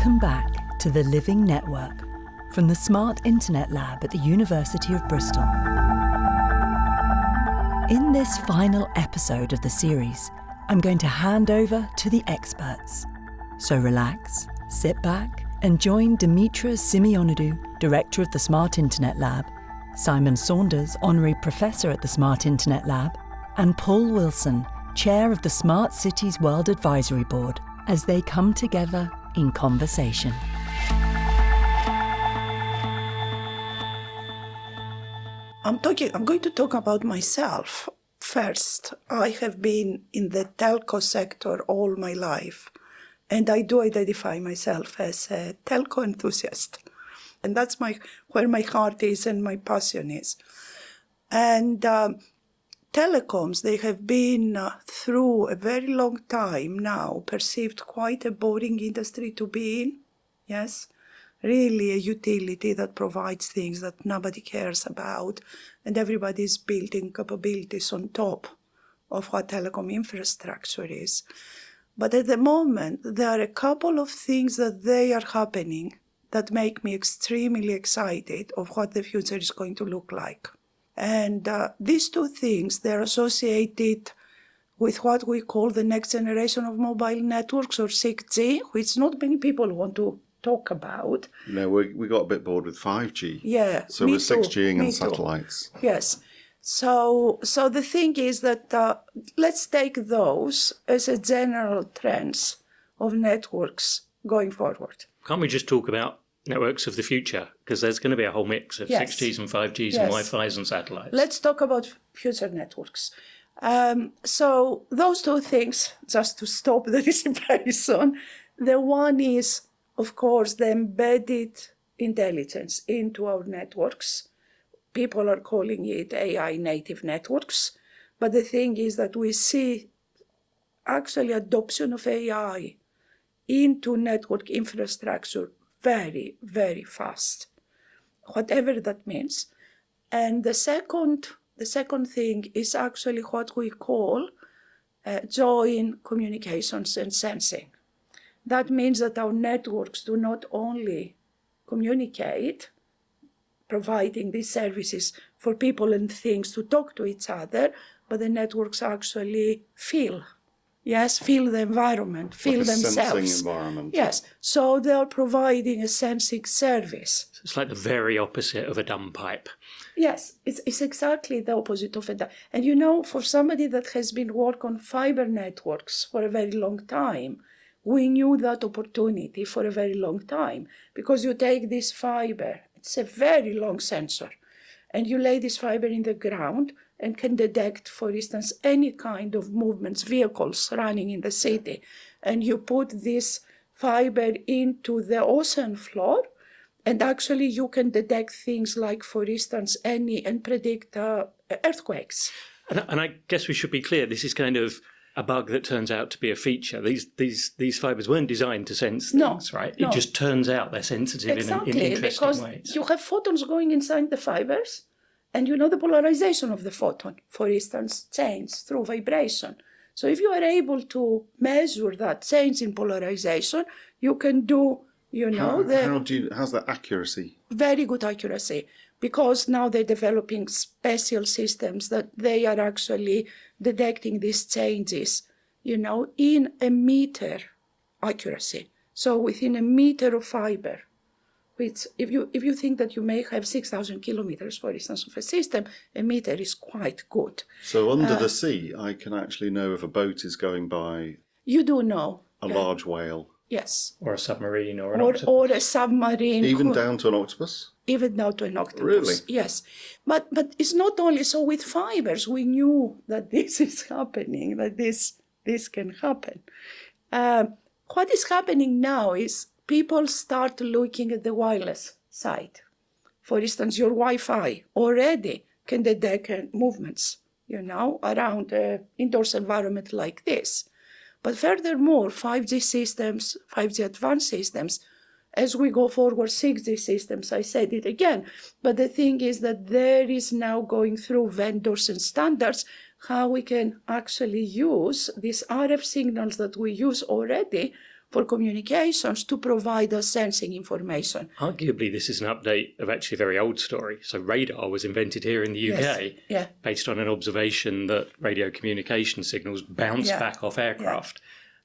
Welcome back to The Living Network from the Smart Internet Lab at the University of Bristol. In this final episode of the series, I'm going to hand over to the experts. So relax, sit back, and join Dimitra Simeonidou, Director of the Smart Internet Lab, Simon Saunders, Honorary Professor at the Smart Internet Lab, and Paul Wilson, Chair of the Smart Cities World Advisory Board, as they come together in conversation. I'm going to talk about myself first. I have been in the telco sector all my life, and I do identify myself as a telco enthusiast. And that's where my heart is and my passion is. And telecoms, they have been through a very long time now perceived quite a boring industry to be in. Yes, really a utility that provides things that nobody cares about, and everybody is building capabilities on top of what telecom infrastructure is. But at the moment, there are a couple of things that they are happening that make me extremely excited of what the future is going to look like. And these two things, they're associated with what we call the next generation of mobile networks, or 6G, which not many people want to talk about. No, we got a bit bored with 5G. Yeah, so we're 6Ging and satellites. Yes. So the thing is that let's take those as a general trends of networks going forward. Can't we just talk about networks of the future? Because there's going to be a whole mix of 6Gs and 5Gs and Wi-Fis and satellites. Let's talk about future networks. So those two things, just to stop the dispersion, the one is, of course, the embedded intelligence into our networks. People are calling it AI native networks. But the thing is that we see actually adoption of AI into network infrastructure very, very fast, whatever that means. And the second thing is actually what we call joint communications and sensing. That means that our networks do not only communicate, providing these services for people and things to talk to each other, but the networks actually feel the environment, feel like themselves. A sensing environment. Yes, so they are providing a sensing service. So it's like the very opposite of a dumb pipe. Yes, it's exactly the opposite of a dumb. And you know, for somebody that has been working on fiber networks for a very long time, we knew that opportunity for a very long time, because you take this fiber, it's a very long sensor, and you lay this fiber in the ground and can detect, for instance, any kind of movements, vehicles running in the city. And you put this fiber into the ocean floor, and actually you can detect things like, for instance, and predict earthquakes. And I guess we should be clear, this is kind of a bug that turns out to be a feature. These fibers weren't designed to sense things, right? No. It just turns out they're sensitive in interesting because ways. You have photons going inside the fibers, and you know the polarization of the photon, for instance, change through vibration. So if you are able to measure that change in polarization, you can do, how's that accuracy? Very good accuracy, because now they're developing special systems that they are actually detecting these changes, in a meter accuracy. So within a meter of fiber, which if you think that you may have 6,000 kilometers, for instance, of a system, a meter is quite good. So under the sea, I can actually know if a boat is going by. You do know. A large whale. Yes. Or a submarine or an octopus. Or a submarine. Even down to an octopus? Even down to an octopus. Really? Yes. But it's not only so. With fibers, we knew that this is happening, that this can happen. What is happening now is people start looking at the wireless side. For instance, your Wi-Fi already can detect movements, around an indoors environment like this. But furthermore, 5G systems, 5G advanced systems, as we go forward, 6G systems, I said it again. But the thing is that there is now going through vendors and standards how we can actually use these RF signals that we use already for communications to provide us sensing information. Arguably, this is an update of actually a very old story. So radar was invented here in the UK based on an observation that radio communication signals bounce back off aircraft.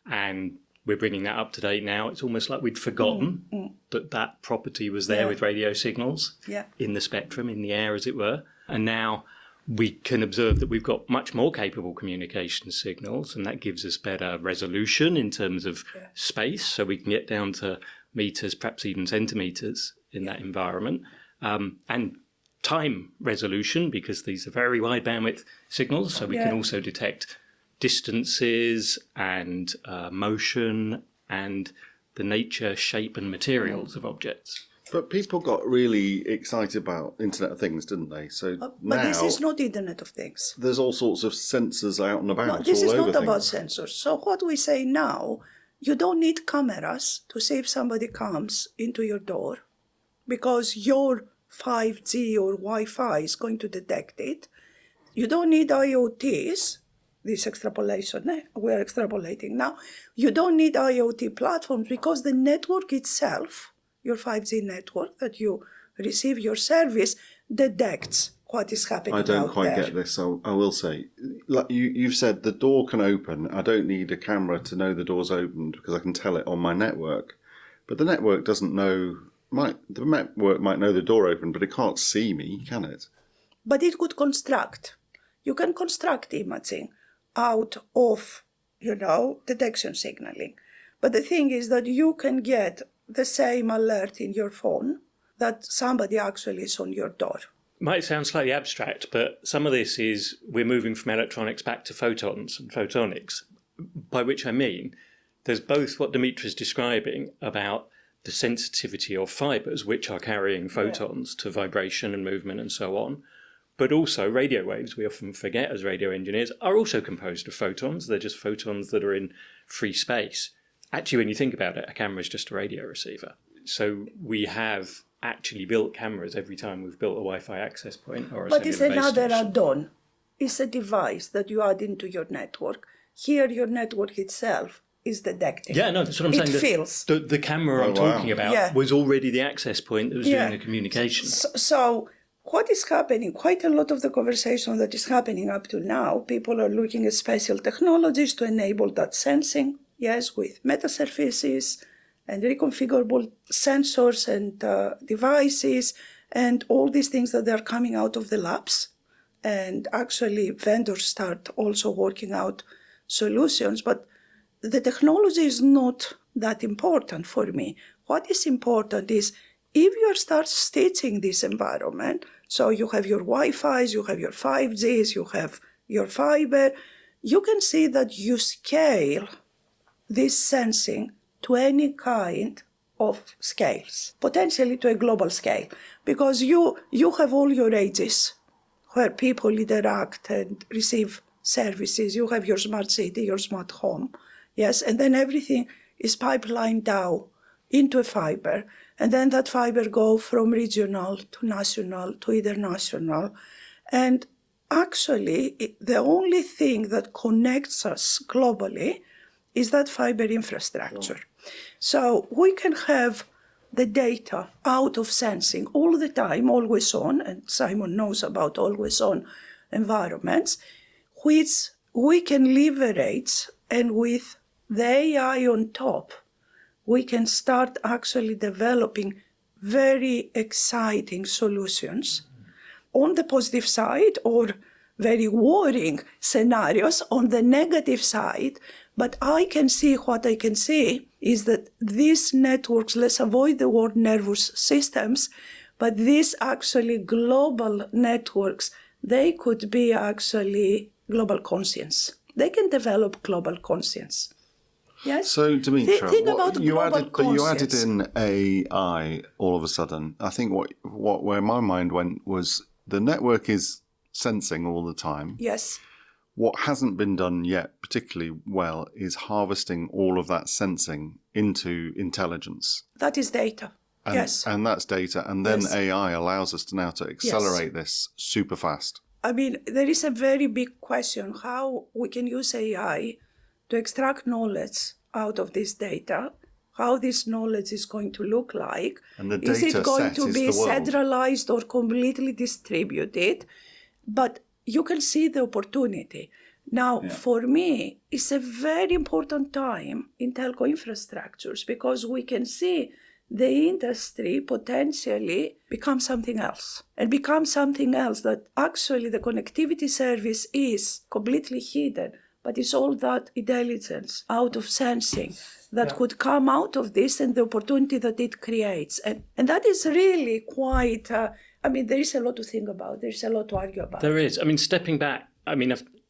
And we're bringing that up to date now. It's almost like we'd forgotten that property was there with radio signals in the spectrum, in the air, as it were. And now we can observe that we've got much more capable communication signals, and that gives us better resolution in terms of space, so we can get down to meters, perhaps even centimeters in that environment, and time resolution, because these are very wide bandwidth signals, so we can also detect distances and motion and the nature, shape and materials of objects. But people got really excited about Internet of Things, didn't they? So but now this is not Internet of Things. There's all sorts of sensors out and about. No, this all is over not things. about sensors. So what we say now, you don't need cameras to see if somebody comes into your door, because your 5G or Wi-Fi is going to detect it. You don't need IoTs, this extrapolation, we're extrapolating now. You don't need IoT platforms because the network itself, your 5G network that you receive your service, detects what is happening out there. I don't quite get this, so I will say. Like you've said the door can open. I don't need a camera to know the door's opened because I can tell it on my network. But the network doesn't know, the network might know the door opened, but it can't see me, can it? But it could construct. You can construct imaging out of, detection signaling. But the thing is that you can get the same alert in your phone that somebody actually is on your door. Might sound slightly abstract, but some of this is we're moving from electronics back to photons and photonics, by which I mean there's both what Dimitra is describing about the sensitivity of fibres which are carrying photons to vibration and movement and so on, but also radio waves, we often forget as radio engineers, are also composed of photons. They're just photons that are in free space. Actually, when you think about it, a camera is just a radio receiver. So we have actually built cameras every time we've built a Wi-Fi access point or a But it's cellular base another station. add-on. It's a device that you add into your network. Here, your network itself is detecting. Yeah, no, that's what I'm saying. It feels. The camera I'm talking about was already the access point that was doing the communication. So what is happening, quite a lot of the conversation that is happening up to now, people are looking at special technologies to enable that sensing, with metasurfaces and reconfigurable sensors and devices and all these things that are coming out of the labs. And actually, vendors start also working out solutions. But the technology is not that important for me. What is important is if you start stitching this environment, so you have your Wi-Fi's, you have your 5Gs, you have your fiber, you can see that you scale this sensing to any kind of scales, potentially to a global scale, because you have all your edges where people interact and receive services. You have your smart city, your smart home, and then everything is pipelined down into a fiber, and then that fiber goes from regional to national to international. And actually, the only thing that connects us globally is that fiber infrastructure. So we can have the data out of sensing all the time, always on, and Simon knows about always on environments, which we can leverage, and with the AI on top, we can start actually developing very exciting solutions on the positive side, or very worrying scenarios on the negative side. But what I can see is that these networks, let's avoid the word nervous systems, but these actually global networks, they could be actually global conscience. They can develop global conscience. Yes. So, Dimitra, think about you global added in AI all of a sudden. I think where my mind went was the network is sensing all the time. Yes. What hasn't been done yet particularly well is harvesting all of that sensing into intelligence. That is data. And that's data. And then AI allows us to accelerate this super fast. I mean, there is a very big question how we can use AI to extract knowledge out of this data how this knowledge is going to look like. And the is data it going set to is be the world. centralized or completely distributed? But you can see the opportunity. Now, for me, it's a very important time in telco infrastructures because we can see the industry potentially become something else and become something else that actually the connectivity service is completely hidden, but it's all that intelligence out of sensing that could come out of this and the opportunity that it creates. And that is really quite, there is a lot to think about. There's a lot to argue about. There is. Stepping back,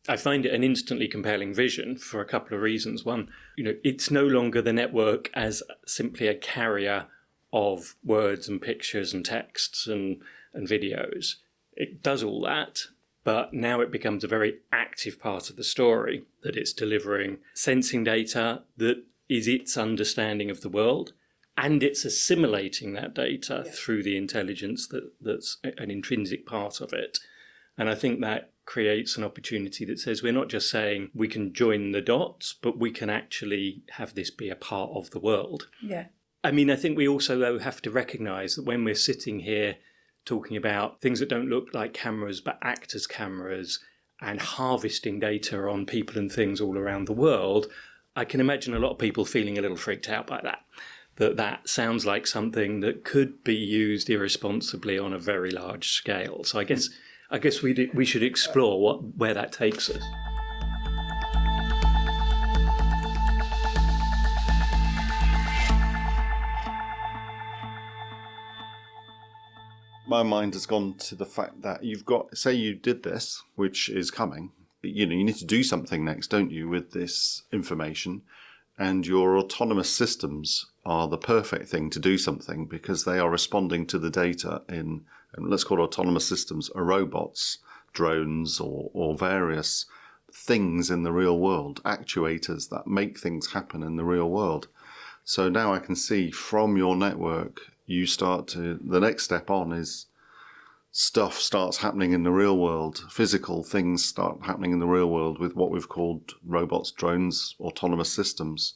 I find it an instantly compelling vision for a couple of reasons. One, it's no longer the network as simply a carrier of words and pictures and texts and videos. It does all that, but now it becomes a very active part of the story, that it's delivering sensing data that is its understanding of the world, and it's assimilating that data through the intelligence that's an intrinsic part of it. And I think that creates an opportunity that says we're not just saying we can join the dots, but we can actually have this be a part of the world. Yeah. I think we also, though, have to recognise that when we're sitting here talking about things that don't look like cameras but act as cameras and harvesting data on people and things all around the world, I can imagine a lot of people feeling a little freaked out by that. That sounds like something that could be used irresponsibly on a very large scale. So I guess we should explore where that takes us. My mind has gone to the fact that you've got, say you did this, which is coming, you need to do something next, don't you, with this information, and your autonomous systems are the perfect thing to do something because they are responding to the data in, let's call autonomous systems, robots, drones, or various things in the real world, actuators that make things happen in the real world. So now I can see from your network, the next step on is stuff starts happening in the real world. Physical things start happening in the real world with what we've called robots, drones, autonomous systems.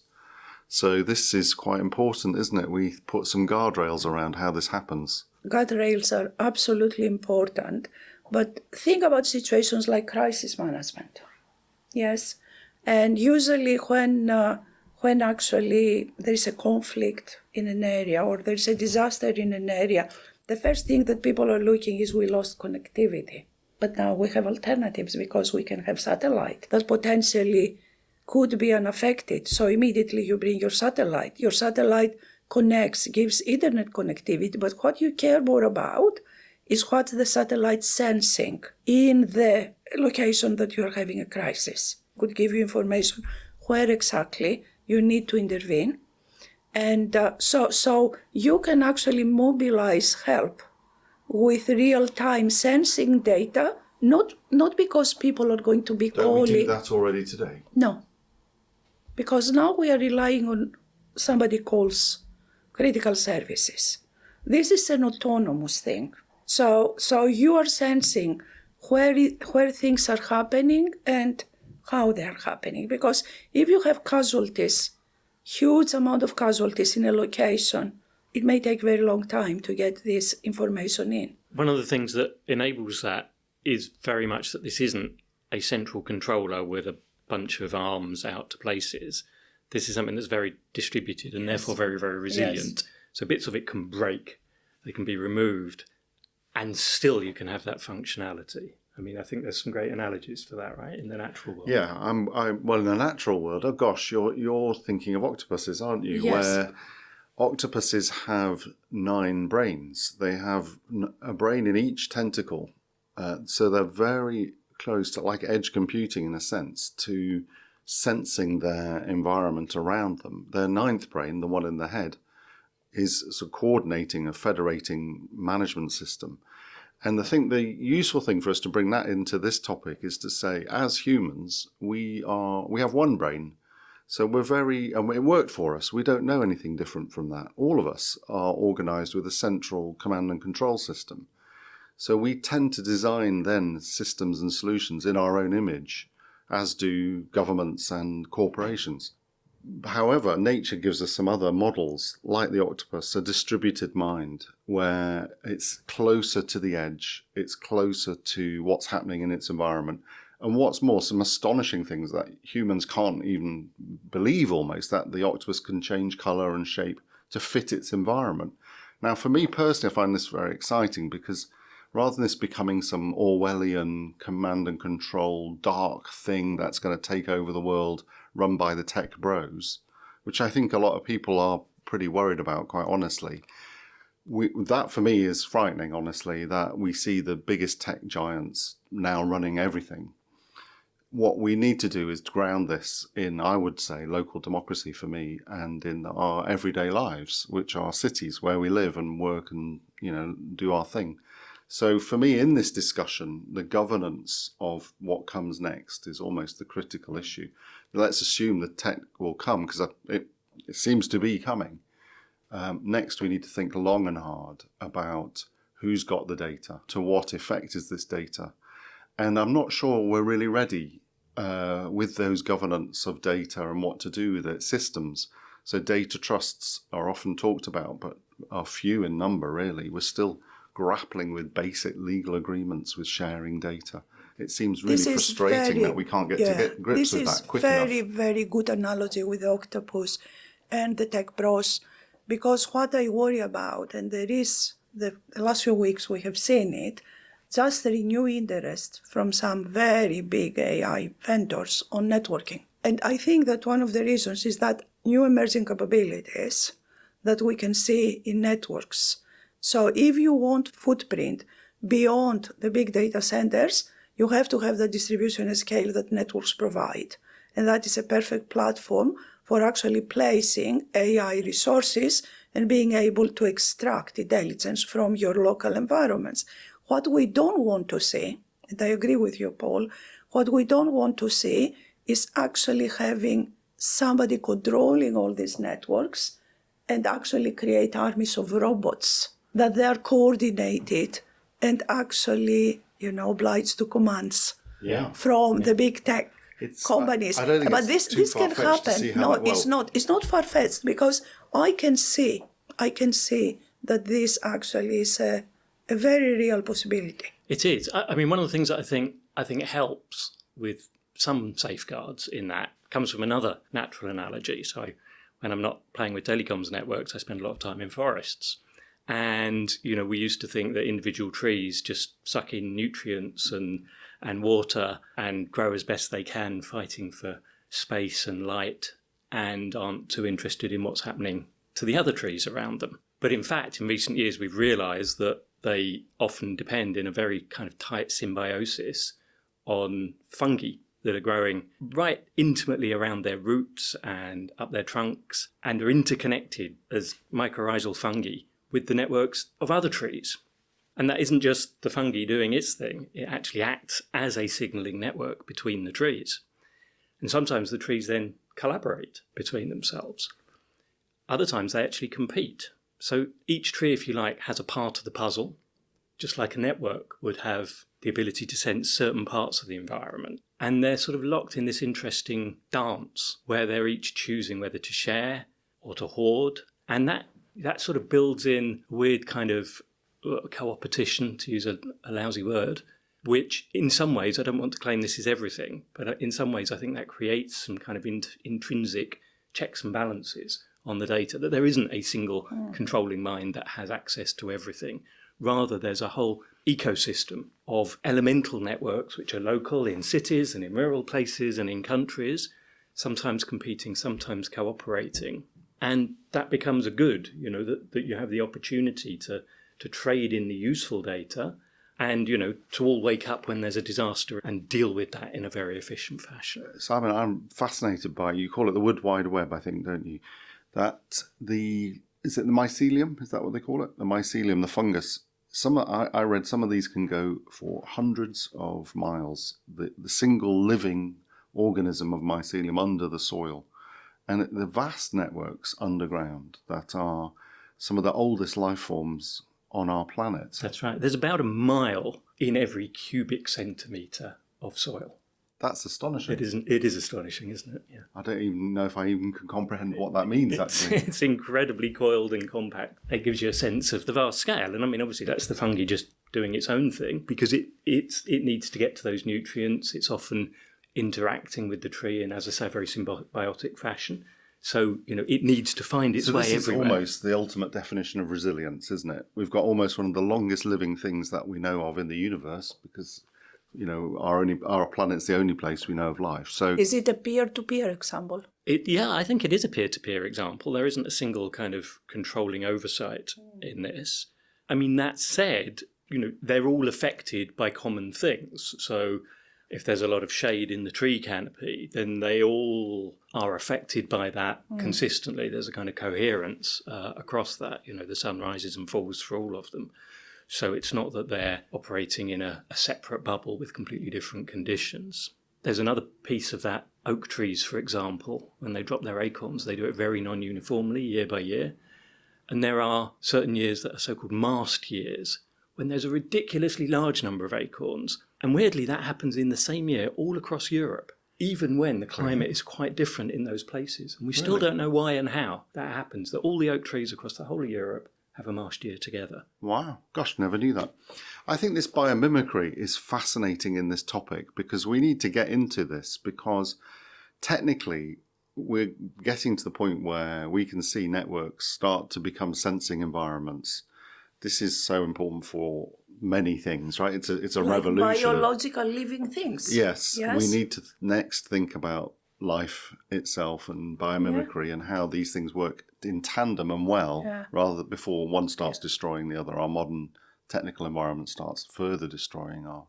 So this is quite important, isn't it? We put some guardrails around how this happens. Guardrails are absolutely important, but think about situations like crisis management. Yes, and usually when actually there is a conflict in an area or there is a disaster in an area, the first thing that people are looking is we lost connectivity. But now we have alternatives because we can have satellite that potentially could be unaffected. So immediately you bring your satellite. Your satellite connects, gives internet connectivity, but what you care more about is what the satellite sensing in the location that you're having a crisis. Could give you information where exactly you need to intervene. And so you can actually mobilize help with real-time sensing data, not because people are going to be calling. Don't we do that already today? No, because now we are relying on somebody calls critical services. This is an autonomous thing. So you are sensing where things are happening and how they are happening. Because if you have casualties, huge amount of casualties in a location, it may take a very long time to get this information in. One of the things that enables that is very much that this isn't a central controller with a bunch of arms out to places. This is something that's very distributed and therefore very, very resilient. Yes. So bits of it can break, they can be removed, and still you can have that functionality. I think there's some great analogies for that, right, in the natural world. Yeah, well, in the natural world, oh gosh, you're thinking of octopuses, aren't you? Yes. Where octopuses have 9 brains. They have a brain in each tentacle. So they're very close to, like edge computing in a sense, to sensing their environment around them. Their 9th brain, the one in the head, is sort of coordinating a federating management system. And the useful thing for us to bring that into this topic is to say, as humans, we have one brain. So and it worked for us. We don't know anything different from that. All of us are organized with a central command and control system. So we tend to design then systems and solutions in our own image, as do governments and corporations. However, nature gives us some other models, like the octopus, a distributed mind, where it's closer to the edge, it's closer to what's happening in its environment. And what's more, some astonishing things that humans can't even believe almost, that the octopus can change colour and shape to fit its environment. Now, for me personally, I find this very exciting because rather than this becoming some Orwellian command and control dark thing that's going to take over the world run by the tech bros, which I think a lot of people are pretty worried about, quite honestly. That for me is frightening, honestly, that we see the biggest tech giants now running everything. What we need to do is ground this in, I would say, local democracy for me, and in our everyday lives, which are cities where we live and work and, do our thing. So for me, in this discussion, the governance of what comes next is almost the critical issue. Let's assume that tech will come, because it seems to be coming. Next, we need to think long and hard about who's got the data, to what effect is this data. And I'm not sure we're really ready with those governance of data and what to do with its systems. So data trusts are often talked about, but are few in number, really. We're still grappling with basic legal agreements with sharing data. It seems really frustrating that we can't get to grips with that quick enough. This is very good analogy with the octopus and the tech bros, because what I worry about, and there is, the last few weeks we have seen it, just the renewed interest from some very big AI vendors on networking. And I think that one of the reasons is that new emerging capabilities that we can see in networks. So if you want footprint beyond the big data centers, you have to have the distribution and scale that networks provide. And that is a perfect platform for actually placing AI resources and being able to extract intelligence from your local environments. What we don't want to see, and I agree with you, Paul, what we don't want to see is actually having somebody controlling all these networks and actually create armies of robots that they are coordinated and actually, obliged to commands from the big tech companies. I don't think but it's this can happen. It's not far-fetched, because I can see that this actually is a very real possibility. It is. I mean, one of the things that I think helps with some safeguards in that comes from another natural analogy. So when I'm not playing with telecoms networks, I spend a lot of time in forests. And, we used to think that individual trees just suck in nutrients and water and grow as best they can, fighting for space and light, and aren't too interested in what's happening to the other trees around them. But in fact, in recent years, we've realised that they often depend in a very kind of tight symbiosis on fungi that are growing right intimately around their roots and up their trunks, and are interconnected as mycorrhizal fungi with the networks of other trees. And that isn't just the fungi doing its thing, it actually acts as a signalling network between the trees. And sometimes the trees then collaborate between themselves. Other times they actually compete. So each tree, if you like, has a part of the puzzle, just like a network would have the ability to sense certain parts of the environment. And they're sort of locked in this interesting dance where they're each choosing whether to share or to hoard. And that sort of builds in a weird kind of co-opetition, to use a lousy word, which in some ways, I don't want to claim this is everything, but in some ways I think that creates some kind of intrinsic checks and balances on the data, that there isn't a single controlling mind that has access to everything. Rather, there's a whole ecosystem of elemental networks which are local in cities and in rural places and in countries, sometimes competing, sometimes cooperating. And that becomes a good, that you have the opportunity to trade in the useful data and, to all wake up when there's a disaster and deal with that in a very efficient fashion. Simon, I'm fascinated by, you call it the wood wide web, I think, don't you? Is it the mycelium? Is that what they call it? The mycelium, the fungus. I read some of these can go for hundreds of miles. The single living organism of mycelium under the soil. And the vast networks underground that are some of the oldest life forms on our planet. That's right. There's about a mile in every cubic centimetre of soil. That's astonishing. It is astonishing, isn't it? Yeah. I don't even know if I even can comprehend what that means, actually. It's incredibly coiled and compact. It gives you a sense of the vast scale. And I mean, obviously, that's the fungi just doing its own thing because it needs to get to those nutrients. It's often interacting with the tree in, as I say, a very symbiotic fashion. So, it needs to find its way everywhere. This is almost the ultimate definition of resilience, isn't it? We've got almost one of the longest living things that we know of in the universe because our planet's the only place we know of life. So, is it a peer-to-peer example? I think it is a peer-to-peer example. There isn't a single kind of controlling oversight in this. I mean, that said, they're all affected by common things. So if there's a lot of shade in the tree canopy, then they all are affected by that consistently. There's a kind of coherence across that. The sun rises and falls for all of them. So it's not that they're operating in a separate bubble with completely different conditions. There's another piece of that. Oak trees, for example, when they drop their acorns, they do it very non-uniformly year by year. And there are certain years that are so-called mast years, when there's a ridiculously large number of acorns. And weirdly, that happens in the same year all across Europe, even when the climate is quite different in those places. And we still don't know why and how that happens, that all the oak trees across the whole of Europe have a mast year together. Wow. Gosh, never knew that. I think this biomimicry is fascinating in this topic because we need to get into this because technically we're getting to the point where we can see networks start to become sensing environments. This is so important for many things, right? It's a revolution. Biological living things. Yes. We need to next think about life itself and biomimicry and how these things work in tandem and rather than before one starts destroying the other. Our modern technical environment starts further destroying our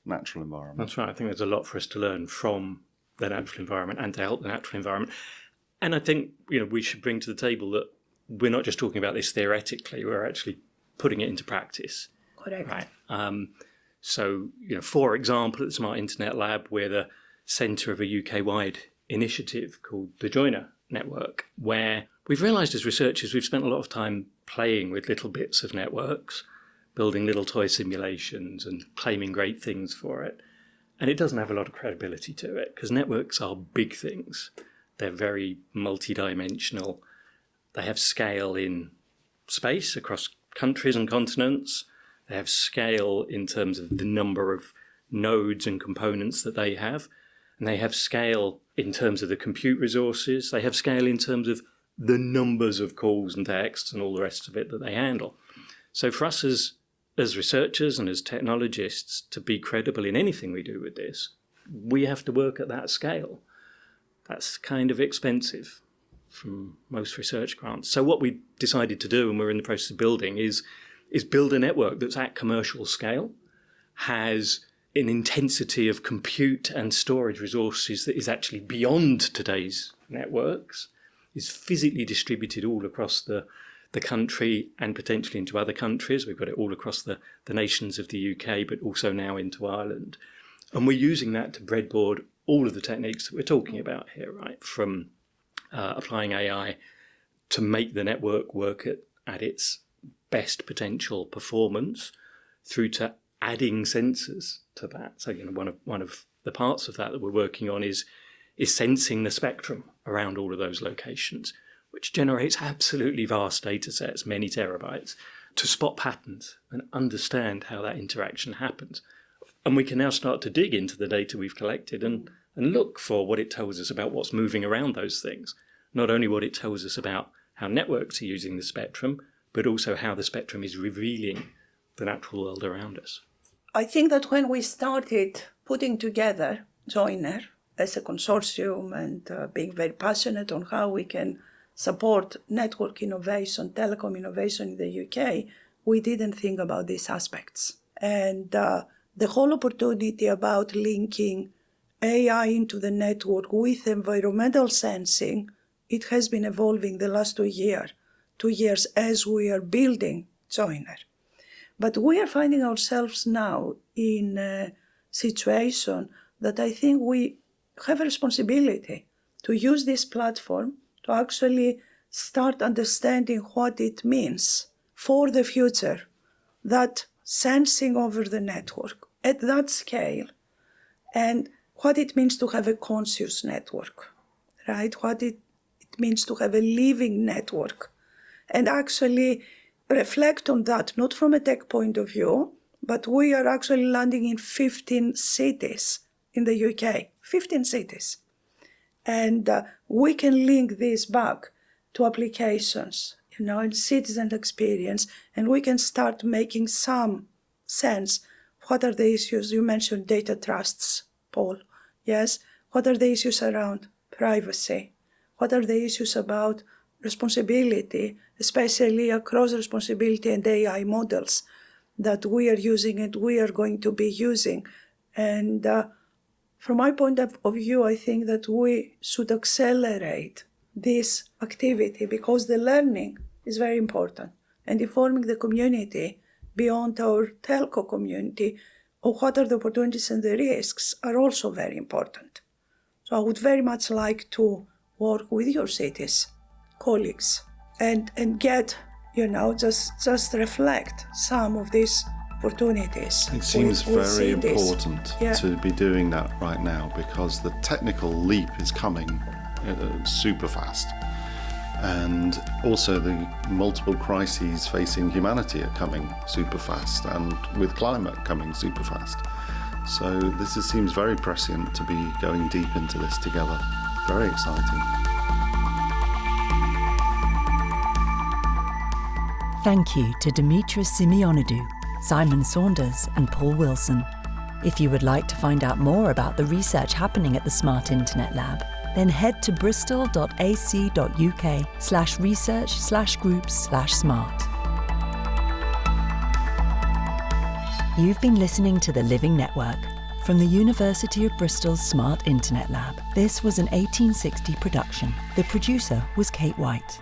natural environment. That's right. I think there's a lot for us to learn from the natural environment and to help the natural environment. And I think we should bring to the table that we're not just talking about this theoretically, we're actually putting it into practice. Correct. Right. So, for example, at the Smart Internet Lab, we're the centre of a UK-wide initiative called the Joiner Network, where we've realised as researchers we've spent a lot of time playing with little bits of networks, building little toy simulations and claiming great things for it. And it doesn't have a lot of credibility to it because networks are big things. They're very multidimensional. They have scale in space across countries and continents. They have scale in terms of the number of nodes and components that they have. And they have scale in terms of the compute resources. They have scale in terms of the numbers of calls and texts and all the rest of it that they handle. So for us as researchers and as technologists to be credible in anything we do with this, we have to work at that scale. That's kind of expensive from most research grants. So what we decided to do, and we're in the process of building, is build a network that's at commercial scale, has an intensity of compute and storage resources that is actually beyond today's networks, is physically distributed all across the country and potentially into other countries. We've got it all across the nations of the UK, but also now into Ireland. And we're using that to breadboard all of the techniques that we're talking about here, right? From applying AI to make the network work at its best potential performance through to adding sensors to that. So, one of the parts of that we're working on is sensing the spectrum around all of those locations, which generates absolutely vast data sets, many terabytes, to spot patterns and understand how that interaction happens. And we can now start to dig into the data we've collected and look for what it tells us about what's moving around those things. Not only what it tells us about how networks are using the spectrum, but also how the spectrum is revealing the natural world around us. I think that when we started putting together Joiner as a consortium and being very passionate on how we can support network innovation, telecom innovation in the UK, we didn't think about these aspects. And the whole opportunity about linking AI into the network with environmental sensing, it has been evolving the last 2 years as we are building Joiner. But we are finding ourselves now in a situation that I think we have a responsibility to use this platform to actually start understanding what it means for the future, that sensing over the network at that scale, and what it means to have a conscious network, right? What it means to have a living network, and actually reflect on that, not from a tech point of view, but we are actually landing in 15 cities in the UK, 15 cities. And we can link this back to applications, and citizen experience, and we can start making some sense. What are the issues? You mentioned data trusts, Paul. Yes? What are the issues around privacy? What are the issues about responsibility, especially across responsibility and AI models that we are using and we are going to be using? And from my point of view, I think that we should accelerate this activity because the learning is very important, and informing the community beyond our telco community of what are the opportunities and the risks are also very important. So I would very much like to work with your cities, colleagues, and get, just reflect some of these opportunities. It seems very important to be doing that right now because the technical leap is coming super fast. And also the multiple crises facing humanity are coming super fast, and with climate coming super fast. So this seems very prescient to be going deep into this together. Very exciting. Thank you to Dimitra Simeonidou, Simon Saunders and Paul Wilson. If you would like to find out more about the research happening at the Smart Internet Lab, then head to bristol.ac.uk/research/groups/smart. You've been listening to The Living Network from the University of Bristol's Smart Internet Lab. This was an 1860 production. The producer was Kate White.